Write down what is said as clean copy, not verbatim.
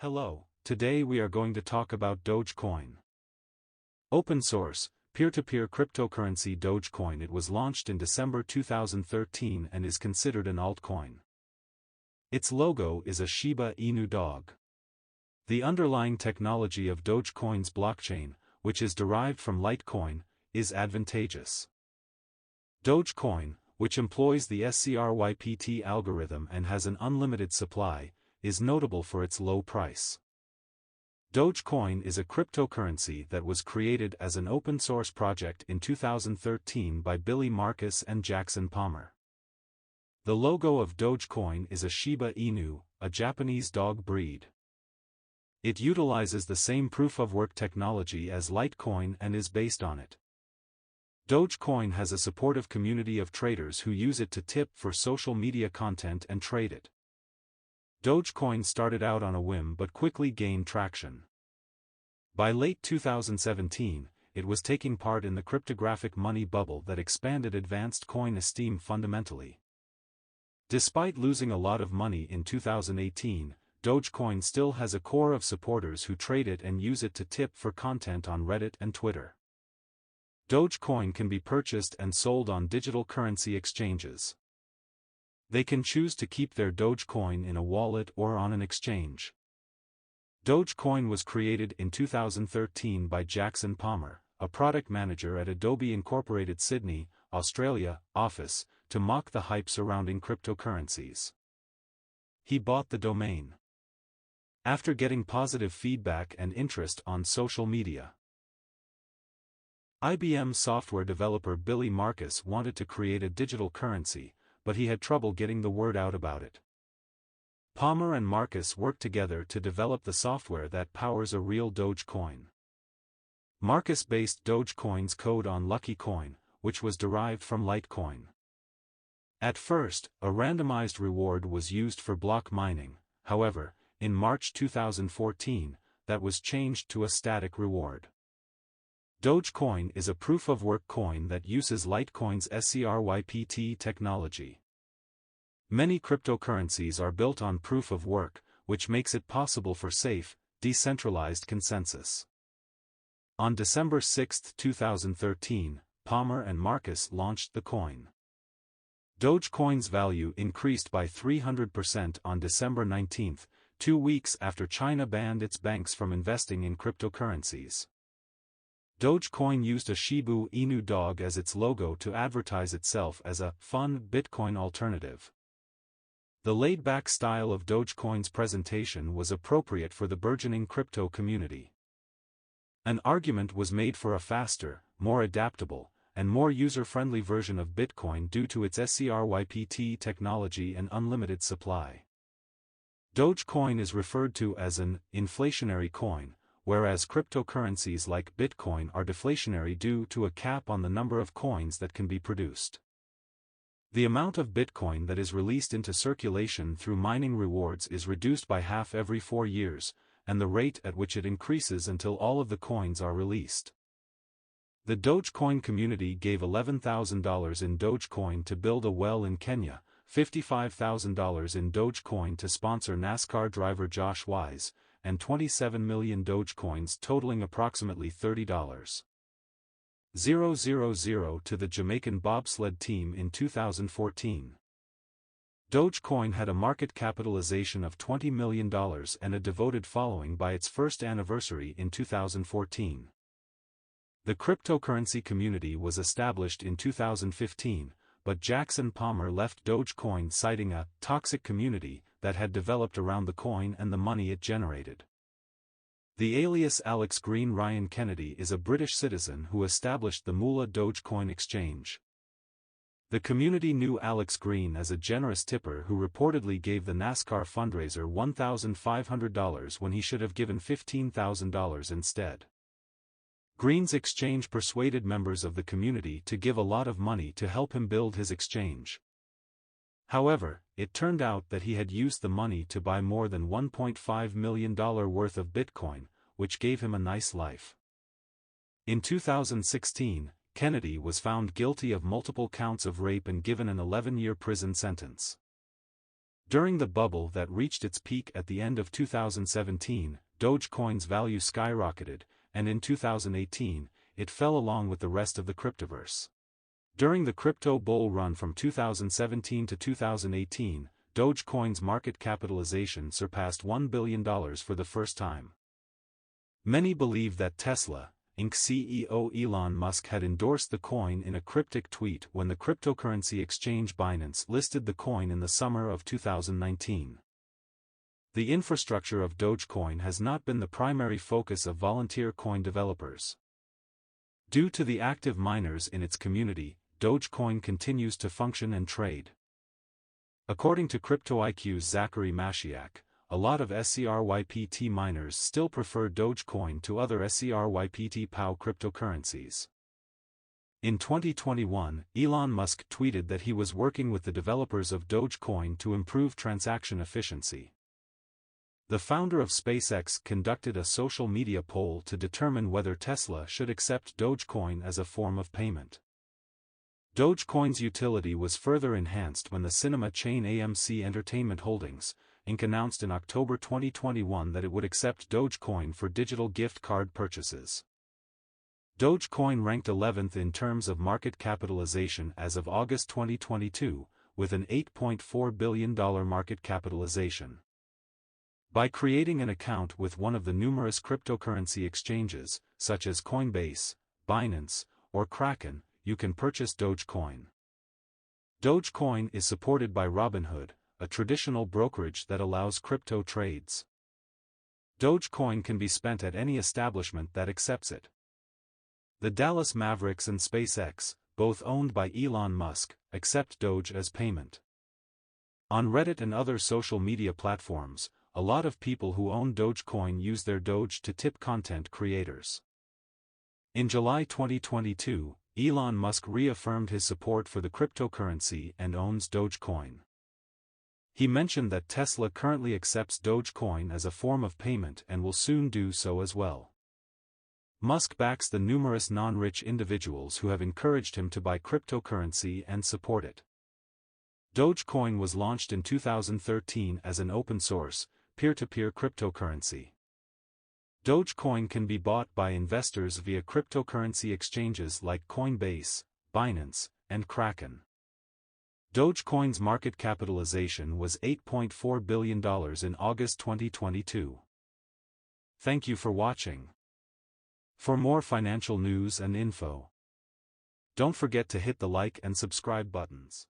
Hello, today we are going to talk about Dogecoin. Open source, peer-to-peer cryptocurrency Dogecoin. It was launched in December 2013 and is considered an altcoin. Its logo is a Shiba Inu dog. The underlying technology of Dogecoin's blockchain, which is derived from Litecoin, is advantageous. Dogecoin, which employs the scrypt algorithm and has an unlimited supply, is notable for its low price. Dogecoin is a cryptocurrency that was created as an open-source project in 2013 by Billy Markus and Jackson Palmer. The logo of Dogecoin is a Shiba Inu, a Japanese dog breed. It utilizes the same proof-of-work technology as Litecoin and is based on it. Dogecoin has a supportive community of traders who use it to tip for social media content and trade it. Dogecoin started out on a whim but quickly gained traction. By late 2017, it was taking part in the cryptographic money bubble that expanded advanced coin esteem fundamentally. Despite losing a lot of money in 2018, Dogecoin still has a core of supporters who trade it and use it to tip for content on Reddit and Twitter. Dogecoin can be purchased and sold on digital currency exchanges. They can choose to keep their Dogecoin in a wallet or on an exchange. Dogecoin was created in 2013 by Jackson Palmer, a product manager at Adobe Incorporated Sydney, Australia, office, to mock the hype surrounding cryptocurrencies. He bought the domain after getting positive feedback and interest on social media. IBM software developer Billy Markus wanted to create a digital currency, but he had trouble getting the word out about it. Palmer and Markus worked together to develop the software that powers a real Dogecoin. Markus based Dogecoin's code on Lucky Coin, which was derived from Litecoin. At first, a randomized reward was used for block mining. However, in March 2014, that was changed to a static reward. Dogecoin is a proof-of-work coin that uses Litecoin's scrypt technology. Many cryptocurrencies are built on proof-of-work, which makes it possible for safe, decentralized consensus. On December 6, 2013, Palmer and Markus launched the coin. Dogecoin's value increased by 300% on December 19, 2 weeks after China banned its banks from investing in cryptocurrencies. Dogecoin used a Shiba Inu dog as its logo to advertise itself as a fun Bitcoin alternative. The laid-back style of Dogecoin's presentation was appropriate for the burgeoning crypto community. An argument was made for a faster, more adaptable, and more user-friendly version of Bitcoin due to its scrypt technology and unlimited supply. Dogecoin is referred to as an inflationary coin, whereas cryptocurrencies like Bitcoin are deflationary due to a cap on the number of coins that can be produced. The amount of Bitcoin that is released into circulation through mining rewards is reduced by half every 4 years, and the rate at which it increases until all of the coins are released. The Dogecoin community gave $11,000 in Dogecoin to build a well in Kenya, $55,000 in Dogecoin to sponsor NASCAR driver Josh Wise, and 27 million Dogecoins totaling approximately $30,000 to the Jamaican bobsled team in 2014. Dogecoin had a market capitalization of $20 million and a devoted following by its first anniversary in 2014. The cryptocurrency community was established in 2015, but Jackson Palmer left Dogecoin citing a toxic community that had developed around the coin and the money it generated. The alias Alex Green Ryan Kennedy is a British citizen who established the Moolah Dogecoin exchange. The community knew Alex Green as a generous tipper who reportedly gave the NASCAR fundraiser $1,500 when he should have given $15,000 instead. Green's exchange persuaded members of the community to give a lot of money to help him build his exchange. However, it turned out that he had used the money to buy more than $1.5 million worth of Bitcoin, which gave him a nice life. In 2016, Kennedy was found guilty of multiple counts of rape and given an 11-year prison sentence. During the bubble that reached its peak at the end of 2017, Dogecoin's value skyrocketed, and in 2018, it fell along with the rest of the cryptoverse. During the crypto bull run from 2017 to 2018, Dogecoin's market capitalization surpassed $1 billion for the first time. Many believe that Tesla, Inc. CEO Elon Musk had endorsed the coin in a cryptic tweet when the cryptocurrency exchange Binance listed the coin in the summer of 2019. The infrastructure of Dogecoin has not been the primary focus of volunteer coin developers. Due to the active miners in its community, Dogecoin continues to function and trade. According to CryptoIQ's Zachary Mashiak, a lot of SCRYPT miners still prefer Dogecoin to other SCRYPT POW cryptocurrencies. In 2021, Elon Musk tweeted that he was working with the developers of Dogecoin to improve transaction efficiency. The founder of SpaceX conducted a social media poll to determine whether Tesla should accept Dogecoin as a form of payment. Dogecoin's utility was further enhanced when the cinema chain AMC Entertainment Holdings, Inc. announced in October 2021 that it would accept Dogecoin for digital gift card purchases. Dogecoin ranked 11th in terms of market capitalization as of August 2022, with an $8.4 billion market capitalization. By creating an account with one of the numerous cryptocurrency exchanges, such as Coinbase, Binance, or Kraken, you can purchase Dogecoin. Dogecoin is supported by Robinhood, a traditional brokerage that allows crypto trades. Dogecoin can be spent at any establishment that accepts it. The Dallas Mavericks and SpaceX, both owned by Elon Musk, accept Doge as payment. On Reddit and other social media platforms, a lot of people who own Dogecoin use their Doge to tip content creators. In July 2022, Elon Musk reaffirmed his support for the cryptocurrency and owns Dogecoin. He mentioned that Tesla currently accepts Dogecoin as a form of payment and will soon do so as well. Musk backs the numerous non-rich individuals who have encouraged him to buy cryptocurrency and support it. Dogecoin was launched in 2013 as an open-source, peer-to-peer cryptocurrency. Dogecoin can be bought by investors via cryptocurrency exchanges like Coinbase, Binance, and Kraken. Dogecoin's market capitalization was $8.4 billion in August 2022. Thank you for watching. For more financial news and info, don't forget to hit the like and subscribe buttons.